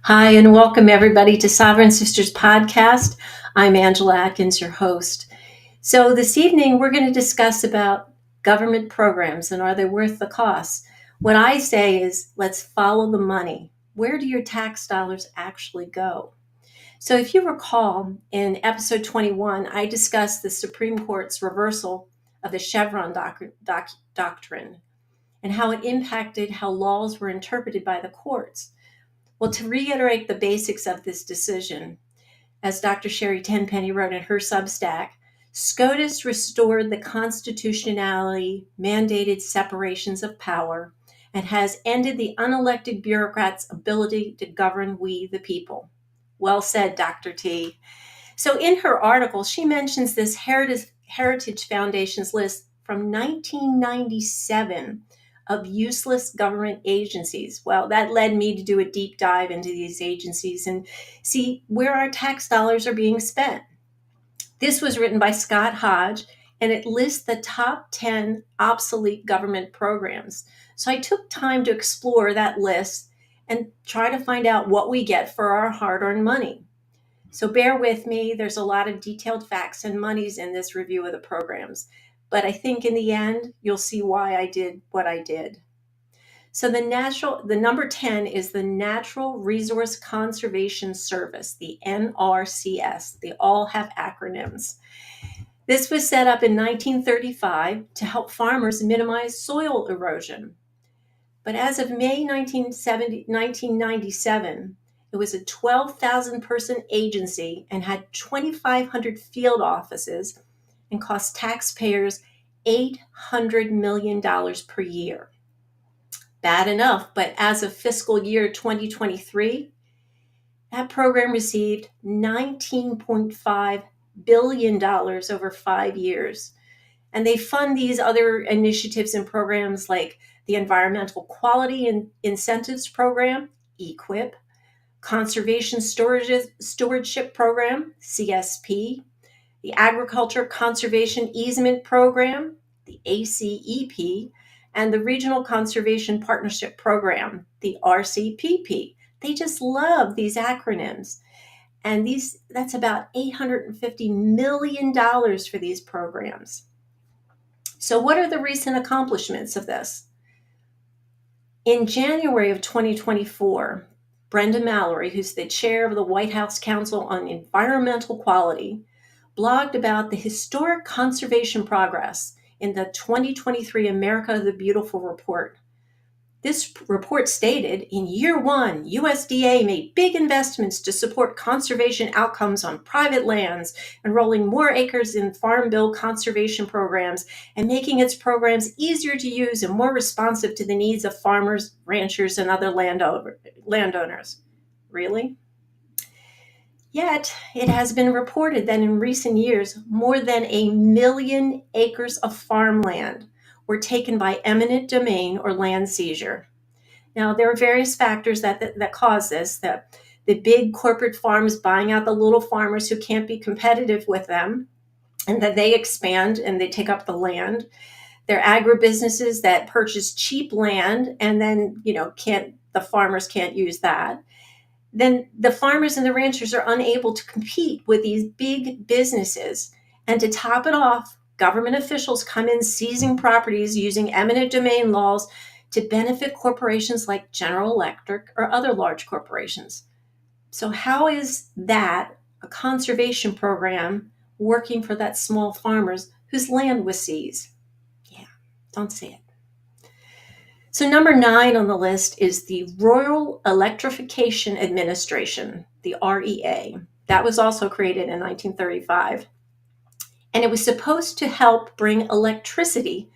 Hi, and welcome everybody to Sovereign Sisters Podcast. I'm Angela Atkins, your host. So this evening we're going to discuss about government programs and are they worth the cost? What I say is let's follow the money. Where do your tax dollars actually go? So if you recall, in episode 21, I discussed the Supreme Court's reversal of the Chevron doctrine and how it impacted how laws were interpreted by the courts. Well, to reiterate the basics of this decision, as Dr. Sherry Tenpenny wrote in her Substack, SCOTUS restored the constitutionality mandated separations of power and has ended the unelected bureaucrats' ability to govern we the people. Well said, Dr. T. So in her article, she mentions this Heritage Foundation's list from 1997 of useless government agencies. Well, that led me to do a deep dive into these agencies and see where our tax dollars are being spent. This was written by Scott Hodge, and it lists the top 10 obsolete government programs. So I took time to explore that list and try to find out what we get for our hard-earned money. So bear with me. There's a lot of detailed facts and monies in this review of the programs. But I think in the end, you'll see why I did what I did. So the number 10 is the Natural Resource Conservation Service, the NRCS. They all have acronyms. This was set up in 1935 to help farmers minimize soil erosion. But as of May 1997, it was a 12,000 person agency and had 2,500 field offices and cost taxpayers $800 million per year. Bad enough, but as of fiscal year 2023, that program received $19.5 billion over 5 years. And they fund these other initiatives and programs like the Environmental Quality and Incentives Program, EQIP, Conservation Stewardship Program, CSP, the Agriculture Conservation Easement Program, the ACEP, and the Regional Conservation Partnership Program, the RCPP. They just love these acronyms. And that's about $850 million for these programs. So what are the recent accomplishments of this? In January of 2024, Brenda Mallory, who's the chair of the White House Council on Environmental Quality, blogged about the historic conservation progress in the 2023 America the Beautiful report. This report stated, in year one, USDA made big investments to support conservation outcomes on private lands, enrolling more acres in Farm Bill conservation programs and making its programs easier to use and more responsive to the needs of farmers, ranchers, and other landowners. Really? Yet, it has been reported that in recent years, more than 1 million acres of farmland were taken by eminent domain or land seizure. Now, there are various factors that cause this, the big corporate farms buying out the little farmers who can't be competitive with them, and then they expand and they take up the land. There are agribusinesses that purchase cheap land and then, the farmers can't use that. Then the farmers and the ranchers are unable to compete with these big businesses. And to top it off, government officials come in seizing properties using eminent domain laws to benefit corporations like General Electric or other large corporations. So how is that a conservation program working for that small farmers whose land was seized? Yeah, don't say it. So number 9 on the list is the Rural Electrification Administration, the REA. That was also created in 1935. And it was supposed to help bring electricity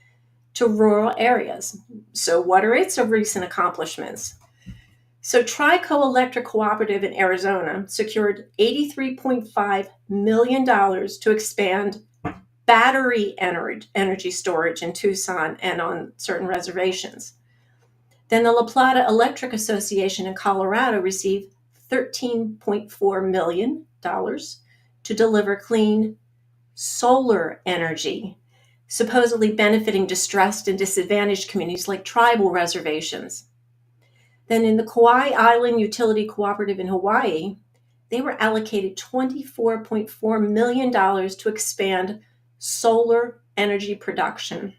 to rural areas. So what are its recent accomplishments? So Trico Electric Cooperative in Arizona secured $83.5 million to expand battery energy storage in Tucson and on certain reservations. Then the La Plata Electric Association in Colorado received $13.4 million to deliver clean solar energy, supposedly benefiting distressed and disadvantaged communities like tribal reservations. Then in the Kauai Island Utility Cooperative in Hawaii, they were allocated $24.4 million to expand solar energy production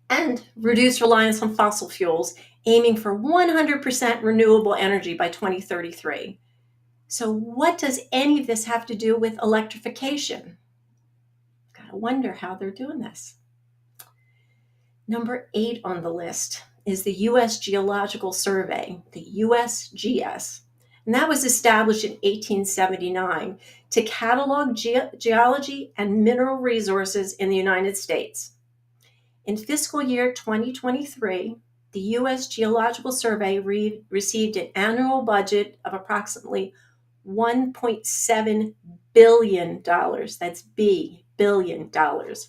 and reduce reliance on fossil fuels, aiming for 100% renewable energy by 2033. So what does any of this have to do with electrification? Gotta wonder how they're doing this. Number 8 on the list is the U.S. Geological Survey, the USGS. And that was established in 1879 to catalog geology and mineral resources in the United States. In fiscal year 2023, the U.S. Geological Survey received an annual budget of approximately $1.7 billion. That's B, billion dollars.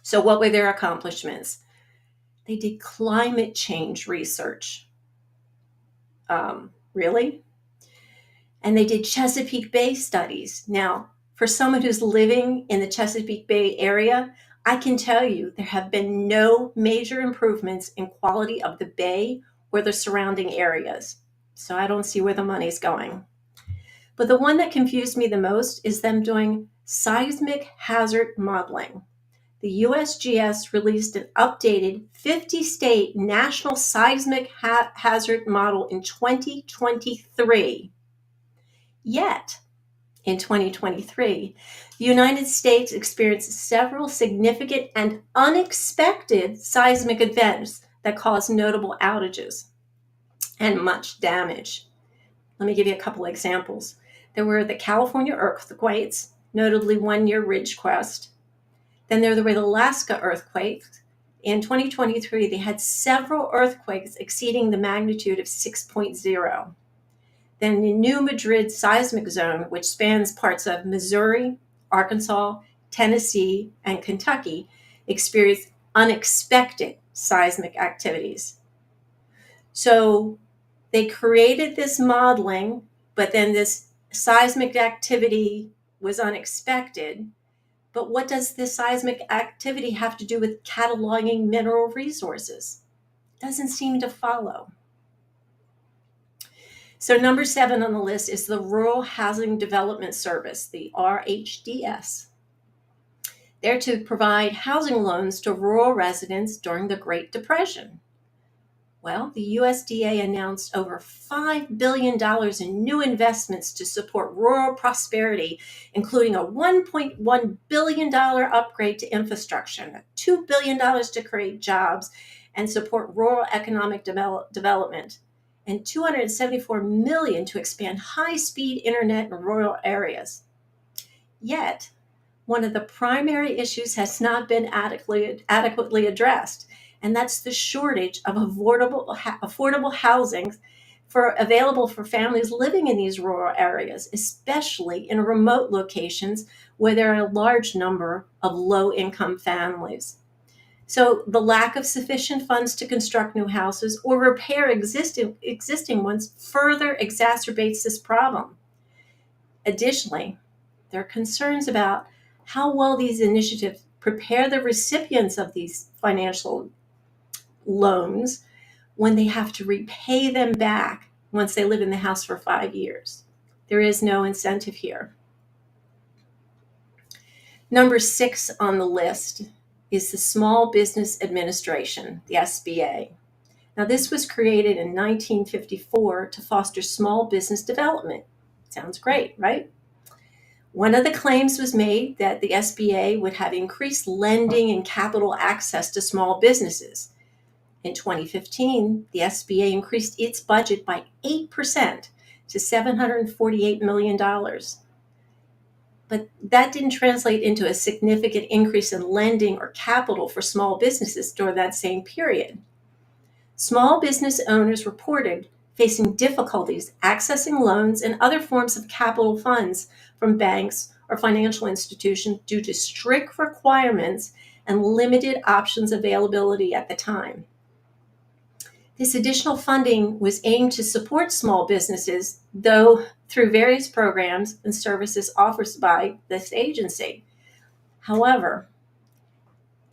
So what were their accomplishments? They did climate change research. Really? And they did Chesapeake Bay studies. Now, for someone who's living in the Chesapeake Bay area, I can tell you there have been no major improvements in quality of the bay or the surrounding areas. So I don't see where the money's going. But the one that confused me the most is them doing seismic hazard modeling. The USGS released an updated 50-state national seismic hazard model in 2023. Yet, in 2023, the United States experienced several significant and unexpected seismic events that caused notable outages and much damage. Let me give you a couple examples. There were the California earthquakes, notably one-year Ridgecrest. Then there were the Alaska earthquakes. In 2023, they had several earthquakes exceeding the magnitude of 6.0. Then the New Madrid seismic zone, which spans parts of Missouri, Arkansas, Tennessee, and Kentucky, experienced unexpected seismic activities. So they created this modeling, but then this seismic activity was unexpected. But what does this seismic activity have to do with cataloging mineral resources? Doesn't seem to follow. So number 7 on the list is the Rural Housing Development Service, the RHDS. They're to provide housing loans to rural residents during the Great Depression. Well, the USDA announced over $5 billion in new investments to support rural prosperity, including a $1.1 billion upgrade to infrastructure, $2 billion to create jobs and support rural economic development, and $274 million to expand high-speed internet in rural areas. Yet, one of the primary issues has not been adequately addressed, and that's the shortage of affordable housing available for families living in these rural areas, especially in remote locations where there are a large number of low-income families. So the lack of sufficient funds to construct new houses or repair existing ones further exacerbates this problem. Additionally, there are concerns about how well these initiatives prepare the recipients of these financial loans when they have to repay them back once they live in the house for 5 years. There is no incentive here. Number 6 on the list is the Small Business Administration, the SBA. Now, this was created in 1954 to foster small business development. Sounds great, right? One of the claims was made that the SBA would have increased lending and capital access to small businesses. In 2015, the SBA increased its budget by 8% to $748 million. But that didn't translate into a significant increase in lending or capital for small businesses during that same period. Small business owners reported facing difficulties accessing loans and other forms of capital funds from banks or financial institutions due to strict requirements and limited options availability at the time. This additional funding was aimed to support small businesses, though through various programs and services offered by this agency. However,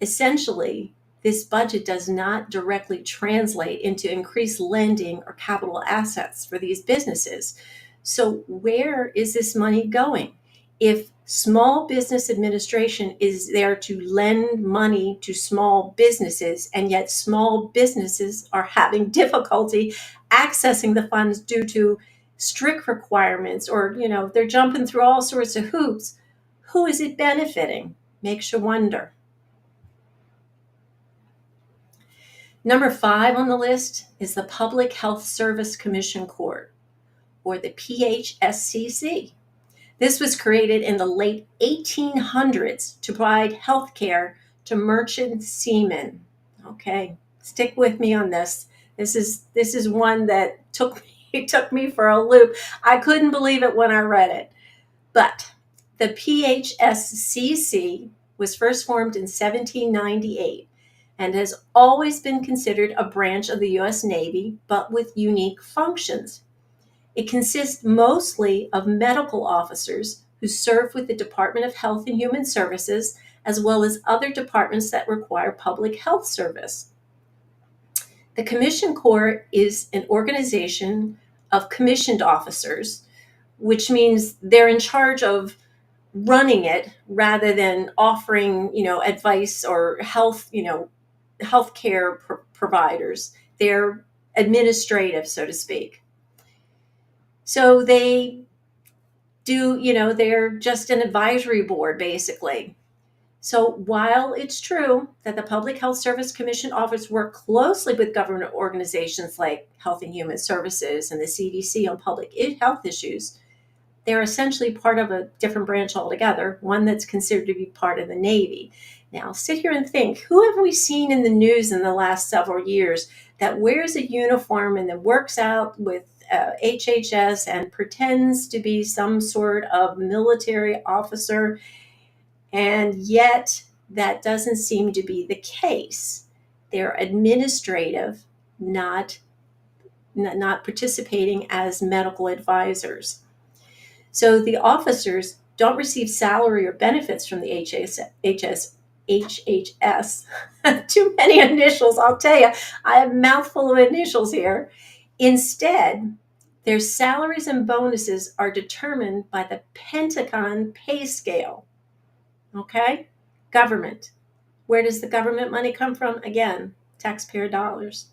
essentially, this budget does not directly translate into increased lending or capital assets for these businesses. So, where is this money going? If Small Business Administration is there to lend money to small businesses, and yet small businesses are having difficulty accessing the funds due to strict requirements, or they're jumping through all sorts of hoops, who is it benefiting? Makes you wonder. Number 5 on the list is the Public Health Service Commission Court, or the PHSCC. This was created in the late 1800s to provide health care to merchant seamen. Okay, stick with me on this. This is one that took me for a loop. I couldn't believe it when I read it. But the PHSCC was first formed in 1798 and has always been considered a branch of the U.S. Navy, but with unique functions. It consists mostly of medical officers who serve with the Department of Health and Human Services, as well as other departments that require public health service. The Commission Corps is an organization of commissioned officers, which means they're in charge of running it rather than offering, advice or healthcare providers. They're administrative, so to speak. So they do, they're just an advisory board, basically. So while it's true that the Public Health Service Commission officers work closely with government organizations like Health and Human Services and the CDC on public health issues, they're essentially part of a different branch altogether, one that's considered to be part of the Navy. Now, sit here and think, who have we seen in the news in the last several years that wears a uniform and then works out with HHS and pretends to be some sort of military officer, and yet that doesn't seem to be the case? They're administrative, not participating as medical advisors. So the officers don't receive salary or benefits from the HHS. Too many initials, I'll tell you. I have a mouthful of initials here. Instead, their salaries and bonuses are determined by the Pentagon pay scale. Okay? Government. Where does the government money come from? Again, taxpayer dollars.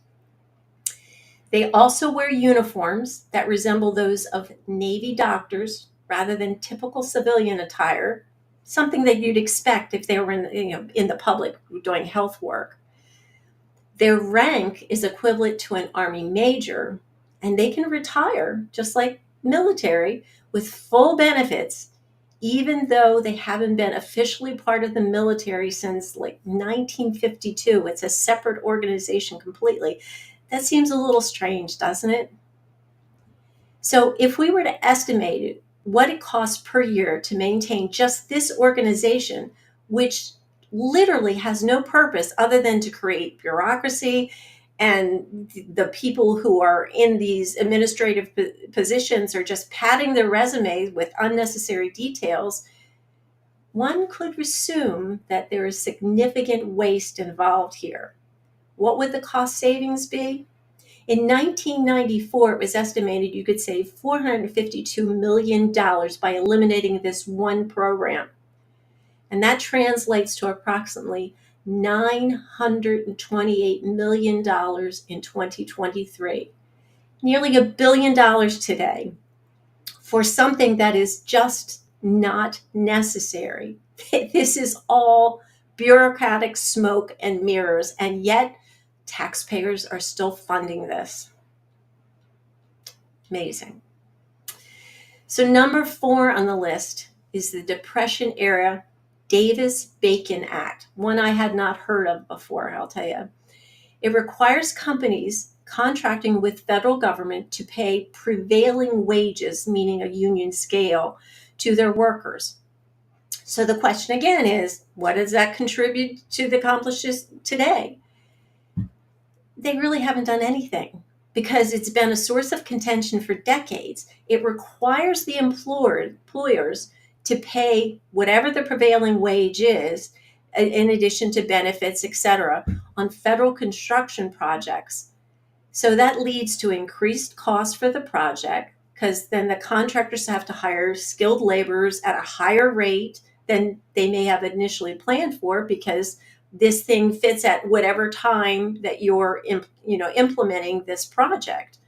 They also wear uniforms that resemble those of Navy doctors rather than typical civilian attire, something that you'd expect if they were in the public doing health work. Their rank is equivalent to an Army major, and they can retire, just like military, with full benefits, even though they haven't been officially part of the military since like 1952. It's a separate organization completely. That seems a little strange, doesn't it? So if we were to estimate what it costs per year to maintain just this organization, which literally has no purpose other than to create bureaucracy, and the people who are in these administrative positions are just padding their resumes with unnecessary details, one could assume that there is significant waste involved here. What would the cost savings be? In 1994, it was estimated you could save $452 million by eliminating this one program. And that translates to approximately $928 million in 2023. Nearly $1 billion today for something that is just not necessary. This is all bureaucratic smoke and mirrors, and yet taxpayers are still funding this. Amazing. So number 4 on the list is the Depression era Davis-Bacon Act, one I had not heard of before, I'll tell you. It requires companies contracting with federal government to pay prevailing wages, meaning a union scale, to their workers. So the question again is, what does that contribute to the accomplishments today? They really haven't done anything because it's been a source of contention for decades. It requires the employers to pay whatever the prevailing wage is, in addition to benefits, etc., on federal construction projects. So that leads to increased costs for the project because then the contractors have to hire skilled laborers at a higher rate than they may have initially planned for because this thing fits at whatever time that you're implementing this project.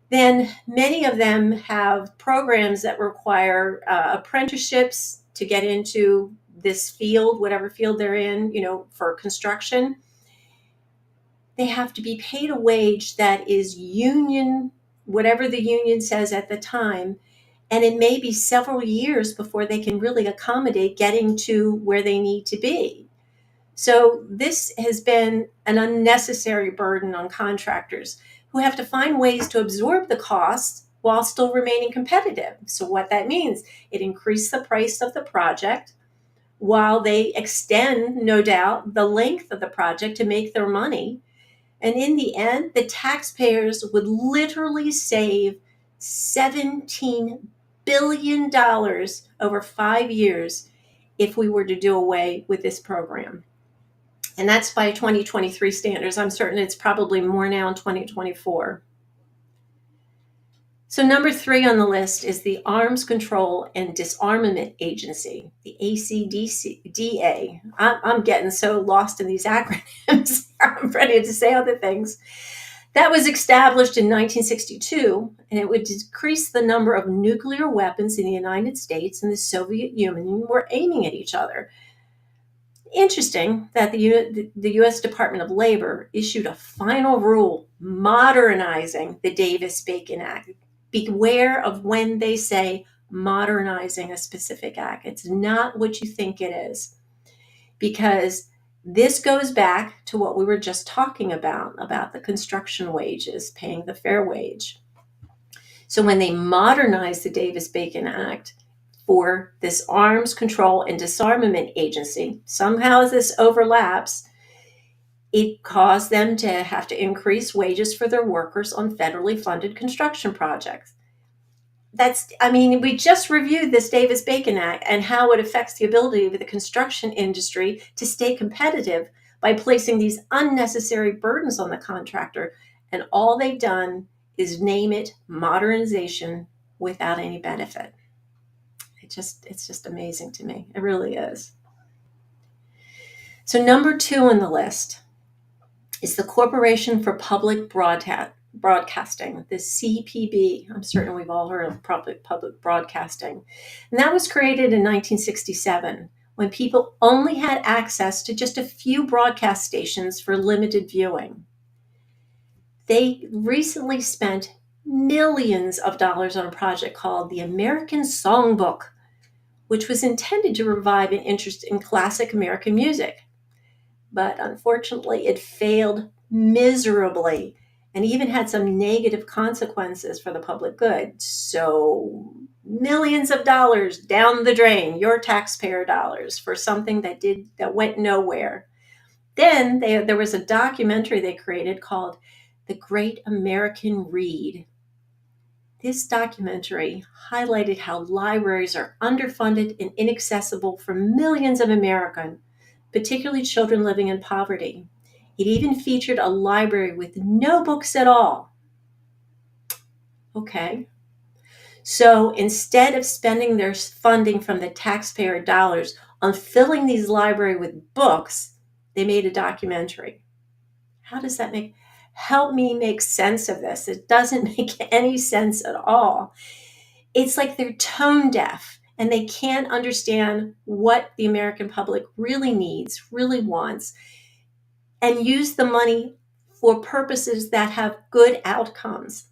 Then many of them have programs that require apprenticeships to get into this field, whatever field they're in, for construction. They have to be paid a wage that is union, whatever the union says at the time. And it may be several years before they can really accommodate getting to where they need to be. So this has been an unnecessary burden on contractors who have to find ways to absorb the costs while still remaining competitive. So what that means, it increased the price of the project while they extend, no doubt, the length of the project to make their money. And in the end, the taxpayers would literally save $17 billion over 5 years if we were to do away with this program. And that's by 2023 standards. I'm certain it's probably more now in 2024. So number 3 on the list is the Arms Control and Disarmament Agency, the ACDA. I'm getting so lost in these acronyms. I'm ready to say other things. That was established in 1962, and it would decrease the number of nuclear weapons in the United States and the Soviet Union were aiming at each other. Interesting that the U.S. Department of Labor issued a final rule modernizing the Davis-Bacon Act. Beware of when they say modernizing a specific act. It's not what you think it is, because this goes back to what we were just talking about the construction wages, paying the fair wage. So when they modernized the Davis-Bacon Act for this Arms Control and Disarmament Agency, somehow this overlaps, it caused them to have to increase wages for their workers on federally funded construction projects. We just reviewed this Davis-Bacon Act and how it affects the ability of the construction industry to stay competitive by placing these unnecessary burdens on the contractor. And all they've done is name it modernization without any benefit. It's just amazing to me. It really is. So number 2 on the list is the Corporation for Public Broadcasting, the CPB. I'm certain we've all heard of public broadcasting. And that was created in 1967 when people only had access to just a few broadcast stations for limited viewing. They recently spent millions of dollars on a project called the American Songbook, which was intended to revive an interest in classic American music. But unfortunately, it failed miserably and even had some negative consequences for the public good. So millions of dollars down the drain, your taxpayer dollars, for something that went nowhere. Then there was a documentary they created called The Great American Read. This documentary highlighted how libraries are underfunded and inaccessible for millions of Americans, particularly children living in poverty. It even featured a library with no books at all. Okay. So instead of spending their funding from the taxpayer dollars on filling these libraries with books, they made a documentary. How does that help me make sense of this? It doesn't make any sense at all. It's like they're tone deaf and they can't understand what the American public really needs, really wants, and use the money for purposes that have good outcomes.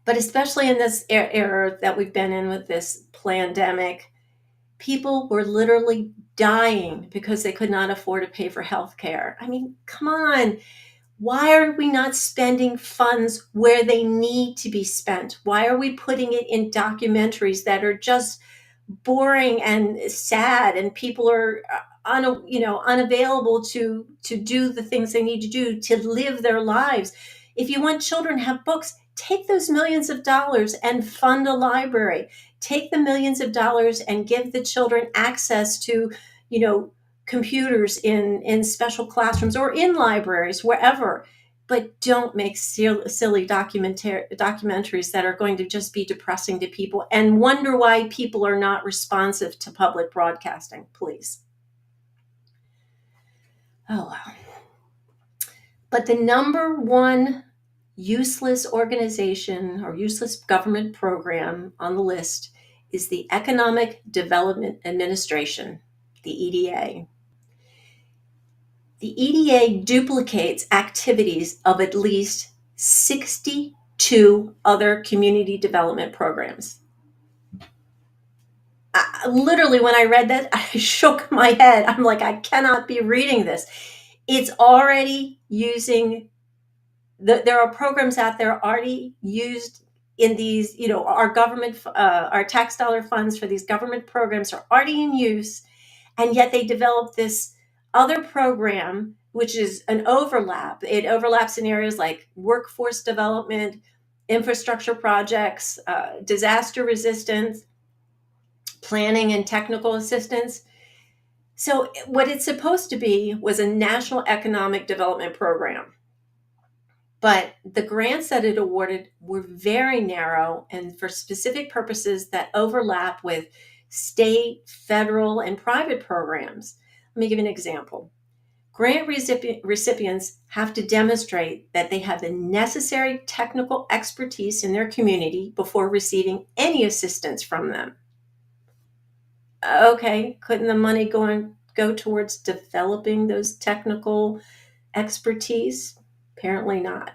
But especially in this era that we've been in with this pandemic, people were literally dying because they could not afford to pay for health care. Come on. Why are we not spending funds where they need to be spent? Why are we putting it in documentaries that are just boring and sad, and people are unavailable to do the things they need to do to live their lives? If you want children to have books, take those millions of dollars and fund a library. Take the millions of dollars and give the children access to computers in special classrooms or in libraries, wherever. But don't make silly documentaries that are going to just be depressing to people and wonder why people are not responsive to public broadcasting, please. Oh, wow. But the number one useless organization or useless government program on the list is the Economic Development Administration, the EDA. The EDA duplicates activities of at least 62 other community development programs. Literally, when I read that, I shook my head. I'm like, I cannot be reading this. It's already using, there are programs out there already used in these, our government, our tax dollar funds for these government programs are already in use. And yet they developed this other program, which is an overlap. It overlaps in areas like workforce development, infrastructure projects, disaster resistance, planning and technical assistance. So what it's supposed to be was a national economic development program. But the grants that it awarded were very narrow and for specific purposes that overlap with state, federal, and private programs. Let me give you an example. Grant recipients have to demonstrate that they have the necessary technical expertise in their community before receiving any assistance from them. Okay, couldn't the money go towards developing those technical expertise? Apparently not.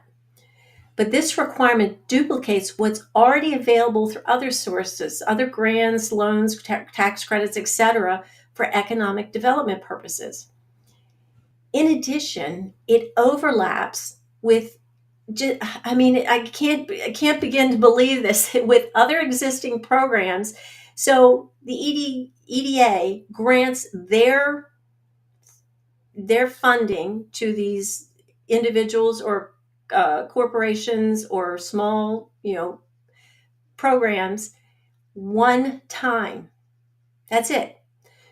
But this requirement duplicates what's already available through other sources, other grants, loans, tax credits, etc., for economic development purposes. In addition, it overlaps with, I can't begin to believe this, with other existing programs. So the EDA grants their funding to these individuals or corporations or small, programs one time. That's it.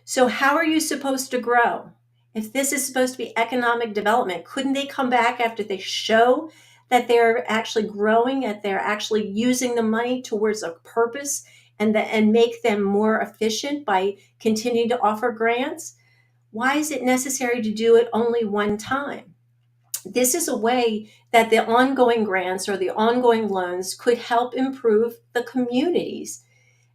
So how are you supposed to grow? If this is supposed to be economic development, couldn't they come back after they show that they're actually growing, that they're actually using the money towards a purpose and make them more efficient by continuing to offer grants? Why is it necessary to do it only one time? This is a way that the ongoing grants or the ongoing loans could help improve the communities.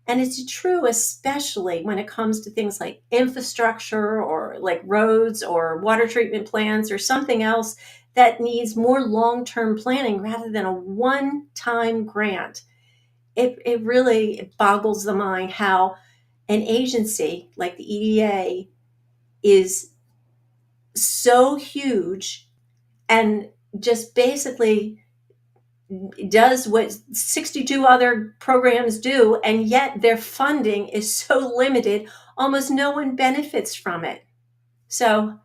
And it's true, especially when it comes to things like infrastructure or like roads or water treatment plants or something else that needs more long-term planning rather than a one-time grant. It really boggles the mind how an agency like the EDA is so huge and just basically does what 62 other programs do, and yet their funding is so limited, almost no one benefits from it. So,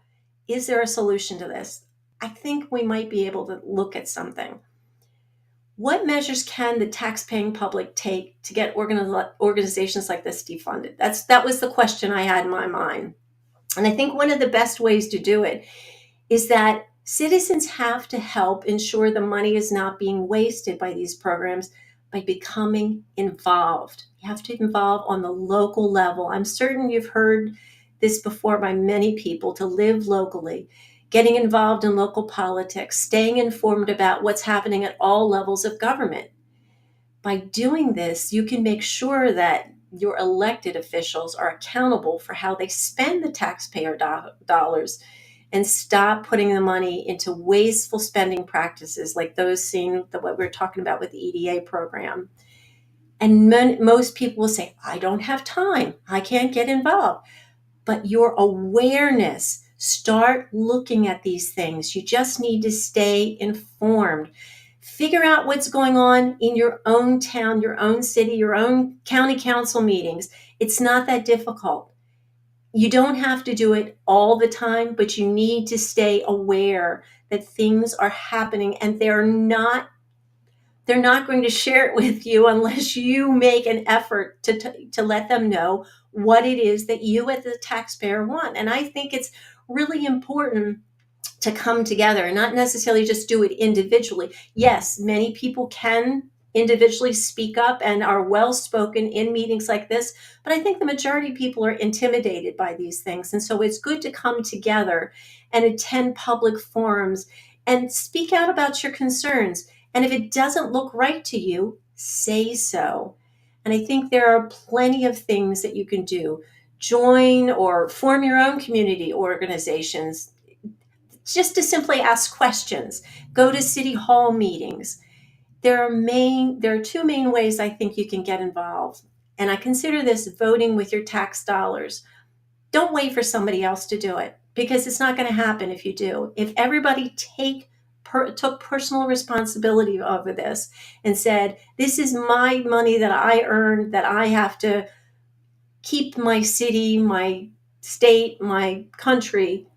is there a solution to this? I think we might be able to look at something. What measures can the tax-paying public take to get organizations like this defunded? That was the question I had in my mind. And I think one of the best ways to do it is that citizens have to help ensure the money is not being wasted by these programs by becoming involved. You have to involve on the local level. I'm certain you've heard this before by many people, to live locally, getting involved in local politics, staying informed about what's happening at all levels of government. By doing this, you can make sure that your elected officials are accountable for how they spend the taxpayer dollars and stop putting the money into wasteful spending practices like those seen, what we're talking about with the EDA program. And most people will say, I don't have time, I can't get involved. But your awareness, start looking at these things. You just need to stay informed. Figure out what's going on in your own town, your own city, your own county council meetings. It's not that difficult. You don't have to do it all the time, but you need to stay aware that things are happening, and they're not going to share it with you unless you make an effort to let them know what it is that you as the taxpayer want. And I think it's really important to come together and not necessarily just do it individually. Yes, many people can individually speak up and are well spoken in meetings like this, but I think the majority of people are intimidated by these things. And so it's good to come together and attend public forums and speak out about your concerns. And if it doesn't look right to you, say so. And I think there are plenty of things that you can do. Join or form your own community organizations, just to simply ask questions, go to city hall meetings. There are two main ways I think you can get involved. And I consider this voting with your tax dollars. Don't wait for somebody else to do it, because it's not going to happen if you do. If everybody took personal responsibility over this and said, this is my money that I earned, that I have to keep my city, my state, my country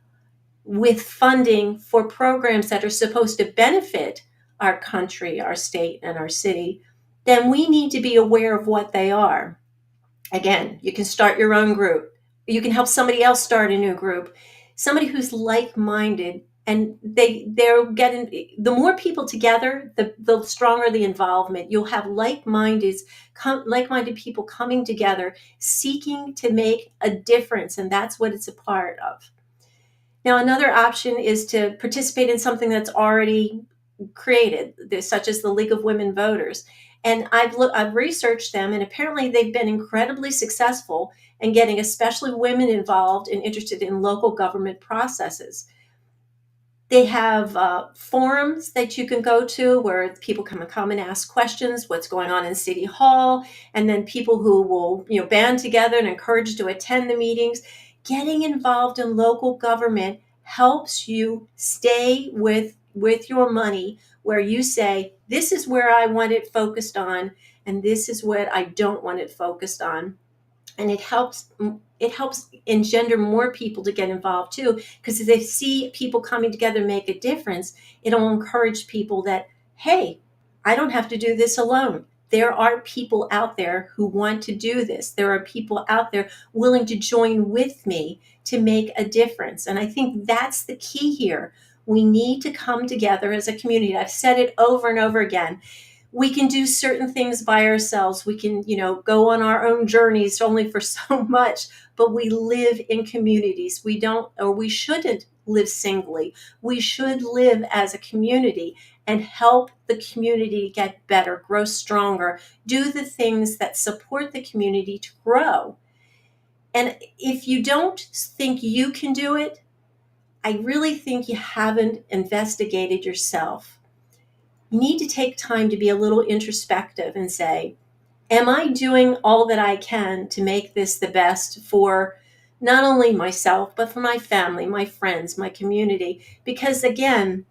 with funding for programs that are supposed to benefit our country, our state, and our city, then we need to be aware of what they are. Again, you can start your own group. You can help somebody else start a new group, somebody who's like-minded, and they're getting, the more people together, the stronger the involvement. You'll have like-minded people coming together, seeking to make a difference, and that's what it's a part of. Now, another option is to participate in something that's already created, such as the League of Women Voters. And I've researched them, and apparently they've been incredibly successful in getting especially women involved and interested in local government processes. They have forums that you can go to where people can come and ask questions, what's going on in City Hall, and then people who will, band together and encourage to attend the meetings. Getting involved in local government helps you stay with your money, where you say, this is where I want it focused on, and this is what I don't want it focused on. And it helps engender more people to get involved too, because if they see people coming together make a difference, it'll encourage people that, hey, I don't have to do this alone. There are people out there who want to do this. There are people out there willing to join with me to make a difference. And I think that's the key here. We need to come together as a community. I've said it over and over again. We can do certain things by ourselves. We can, go on our own journeys only for so much, but we live in communities. We shouldn't live singly. We should live as a community and help the community get better, grow stronger, do the things that support the community to grow. And if you don't think you can do it, I really think you haven't investigated yourself. You need to take time to be a little introspective and say, am I doing all that I can to make this the best for not only myself, but for my family, my friends, my community? Because again,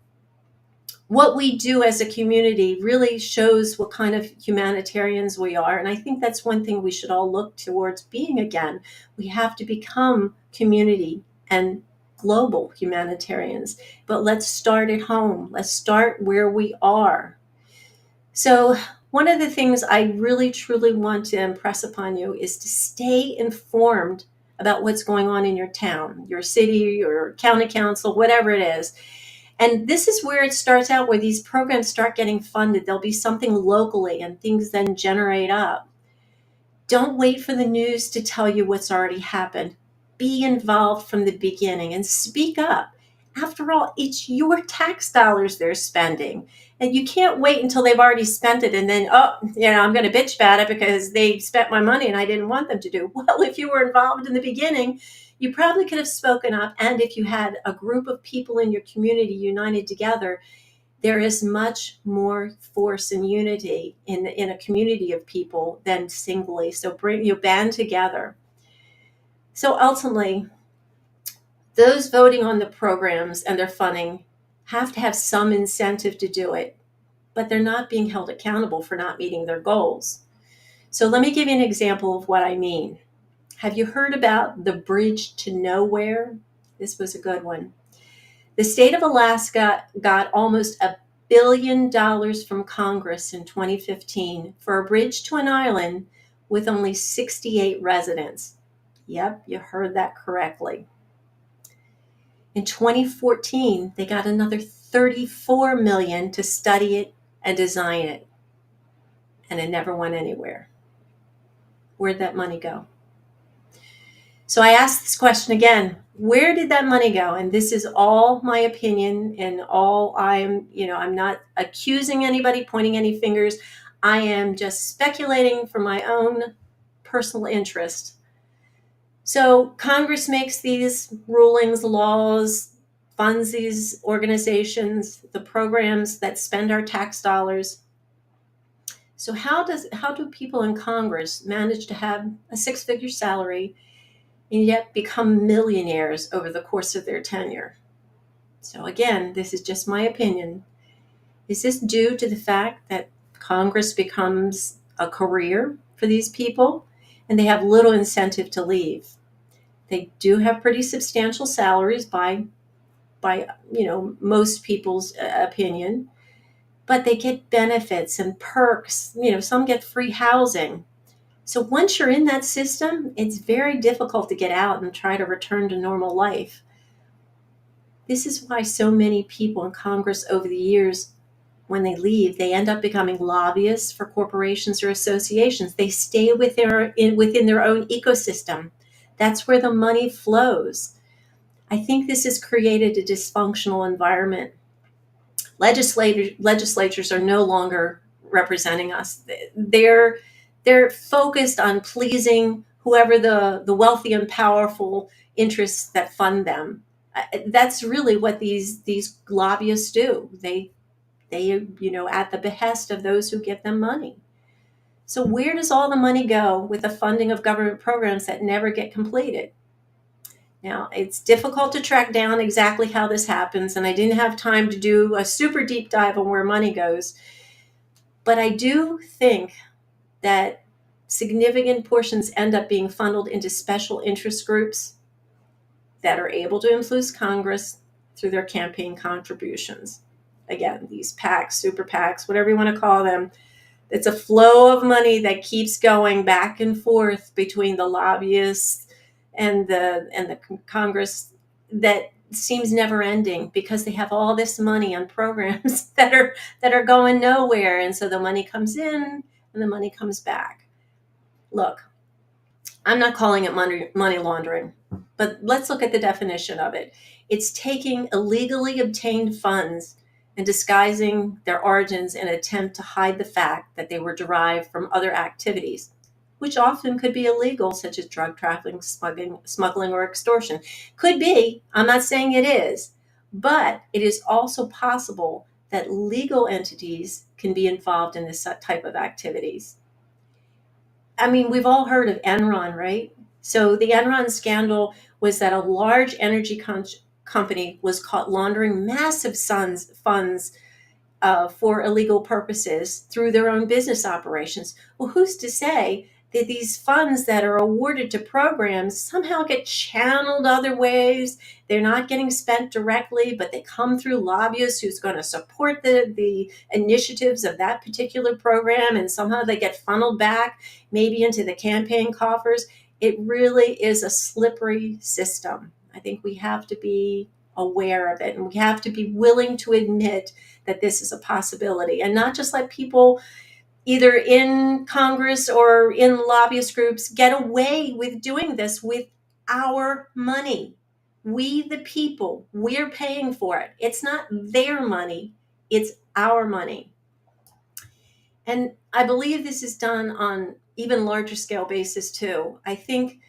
what we do as a community really shows what kind of humanitarians we are. And I think that's one thing we should all look towards being again. We have to become community and global humanitarians. But let's start at home. Let's start where we are. So one of the things I really, truly want to impress upon you is to stay informed about what's going on in your town, your city, your county council, whatever it is. And this is where it starts out, where these programs start getting funded. There'll be something locally and things then generate up. Don't wait for the news to tell you what's already happened. Be involved from the beginning and speak up. After all, it's your tax dollars they're spending. And you can't wait until they've already spent it and then, I'm going to bitch about it because they spent my money and I didn't want them to do. Well, if you were involved in the beginning, you probably could have spoken up. And if you had a group of people in your community united together, there is much more force and unity in a community of people than singly. So band together. So ultimately, those voting on the programs and their funding have to have some incentive to do it, but they're not being held accountable for not meeting their goals. So let me give you an example of what I mean. Have you heard about the Bridge to Nowhere? This was a good one. The state of Alaska got almost $1 billion from Congress in 2015 for a bridge to an island with only 68 residents. Yep, you heard that correctly. In 2014, they got another 34 million to study it and design it, and it never went anywhere. Where'd that money go? So I asked this question again, where did that money go? And this is all my opinion, and I'm not accusing anybody, pointing any fingers. I am just speculating for my own personal interest. So Congress makes these rulings, laws, funds these organizations, the programs that spend our tax dollars. So how do people in Congress manage to have a six-figure salary and yet become millionaires over the course of their tenure? So again, this is just my opinion. Is this due to the fact that Congress becomes a career for these people and they have little incentive to leave? They do have pretty substantial salaries by most people's opinion, but they get benefits and perks. Some get free housing. So once you're in that system, it's very difficult to get out and try to return to normal life. This is why so many people in Congress over the years, when they leave, they end up becoming lobbyists for corporations or associations. They stay within their own ecosystem. That's where the money flows. I think this has created a dysfunctional environment. Legislatures are no longer representing us. They're focused on pleasing whoever the wealthy and powerful interests that fund them. That's really what these lobbyists do. They at the behest of those who give them money. So where does all the money go with the funding of government programs that never get completed? Now, it's difficult to track down exactly how this happens, and I didn't have time to do a super deep dive on where money goes. But I do think that significant portions end up being funneled into special interest groups that are able to influence Congress through their campaign contributions. Again, these PACs, super PACs, whatever you want to call them, it's a flow of money that keeps going back and forth between the lobbyists and the Congress that seems never ending because they have all this money on programs that are going nowhere. And so the money comes in and the money comes back. Look, I'm not calling it money laundering, but let's look at the definition of it. It's taking illegally obtained funds and disguising their origins in an attempt to hide the fact that they were derived from other activities, which often could be illegal, such as drug trafficking, smuggling, or extortion. Could be, I'm not saying it is, but it is also possible that legal entities can be involved in this type of activities. I mean, we've all heard of Enron, right? So the Enron scandal was that a large energy company was caught laundering massive funds for illegal purposes through their own business operations. Well, who's to say that these funds that are awarded to programs somehow get channeled other ways? They're not getting spent directly, but they come through lobbyists who's going to support the initiatives of that particular program, and somehow they get funneled back maybe into the campaign coffers. It really is a slippery system. I think we have to be aware of it, and we have to be willing to admit that this is a possibility, and not just let people either in Congress or in lobbyist groups get away with doing this with our money. We, the people, we're paying for it. It's not their money, it's our money. And I believe this is done on even larger scale basis too. I think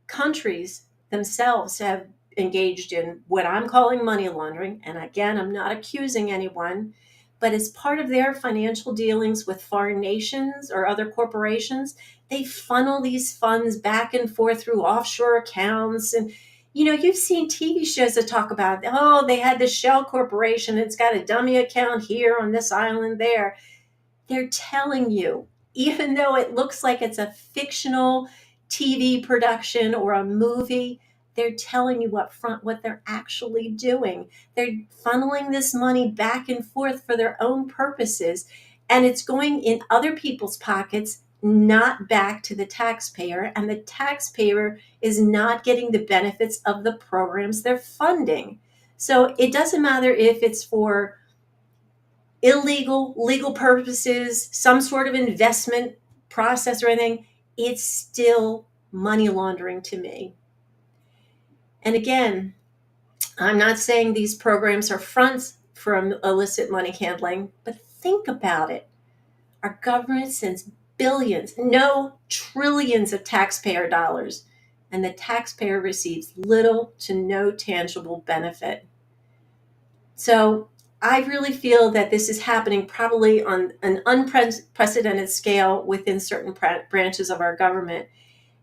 countries themselves have engaged in what I'm calling money laundering. And again, I'm not accusing anyone, but as part of their financial dealings with foreign nations or other corporations, they funnel these funds back and forth through offshore accounts. And, you've seen TV shows that talk about, oh, they had this shell corporation. It's got a dummy account here on this island there. They're telling you, even though it looks like it's a fictional TV production or a movie, they're telling you what they're actually doing. They're funneling this money back and forth for their own purposes, and it's going in other people's pockets not back to the taxpayer, and the taxpayer is not getting the benefits of the programs they're funding. So it doesn't matter if it's for legal purposes, some sort of investment process or anything, it's still money laundering to me. And again, I'm not saying these programs are fronts from illicit money handling, but think about it. Our government sends billions, no, trillions of taxpayer dollars, and the taxpayer receives little to no tangible benefit. So I really feel that this is happening probably on an unprecedented scale within certain branches of our government.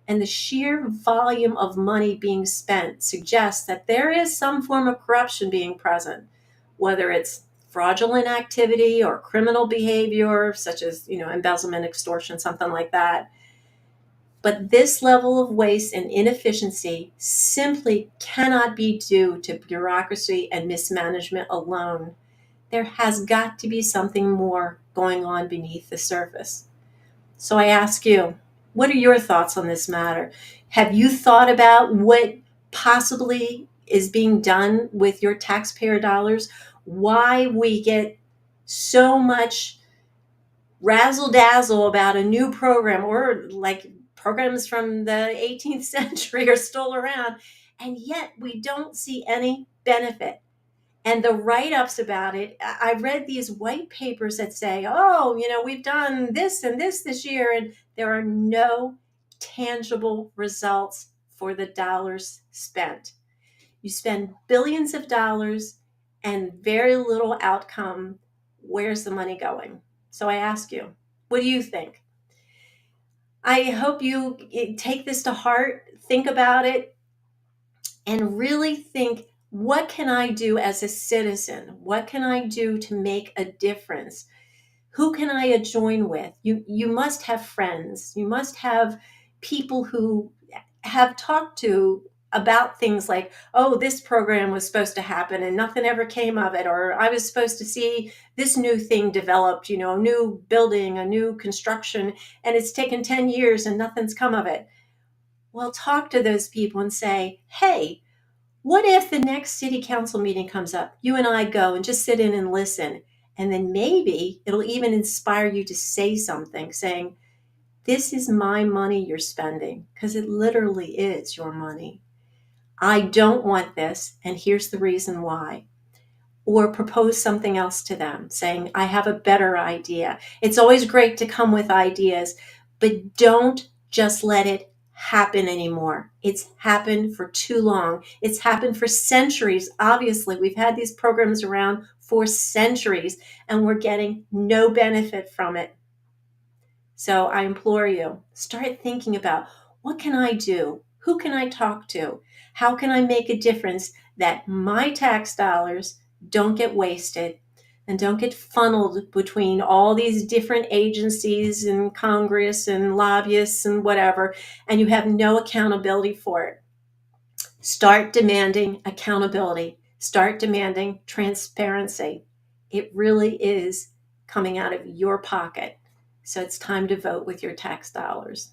And the sheer volume of money being spent suggests that there is some form of corruption being present, whether it's fraudulent activity or criminal behavior, such as, embezzlement, extortion, something like that. But this level of waste and inefficiency simply cannot be due to bureaucracy and mismanagement alone. There has got to be something more going on beneath the surface. So I ask you, what are your thoughts on this matter? Have you thought about what possibly is being done with your taxpayer dollars? Why we get so much razzle dazzle about a new program, or like programs from the 18th century are still around, and yet we don't see any benefit. And the write-ups about it, I read these white papers that say, oh, we've done this and this year, and there are no tangible results for the dollars spent. You spend billions of dollars and very little outcome. Where's the money going? So I ask you, what do you think? I hope you take this to heart, think about it, and really think, what can I do as a citizen? What can I do to make a difference? Who can I join with? You must have friends. You must have people who have talked to about things like, oh, this program was supposed to happen and nothing ever came of it, or I was supposed to see this new thing developed, a new building, a new construction, and it's taken 10 years and nothing's come of it. Well, talk to those people and say, hey, what if the next city council meeting comes up? You and I go and just sit in and listen. And then maybe it'll even inspire you to say something, saying, this is my money you're spending, because it literally is your money. I don't want this, and here's the reason why. Or propose something else to them, saying, I have a better idea. It's always great to come with ideas, but don't just let it happen anymore. It's happened for too long. It's happened for centuries. Obviously, we've had these programs around for centuries, and we're getting no benefit from it. So I implore you, start thinking about, what can I do? Who can I talk to? How can I make a difference that my tax dollars don't get wasted and don't get funneled between all these different agencies and Congress and lobbyists and whatever, and you have no accountability for it? Start demanding accountability. Start demanding transparency. It really is coming out of your pocket. So it's time to vote with your tax dollars.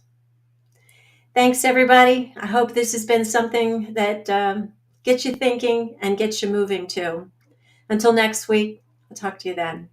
Thanks, everybody. I hope this has been something that gets you thinking and gets you moving too. Until next week, I'll talk to you then.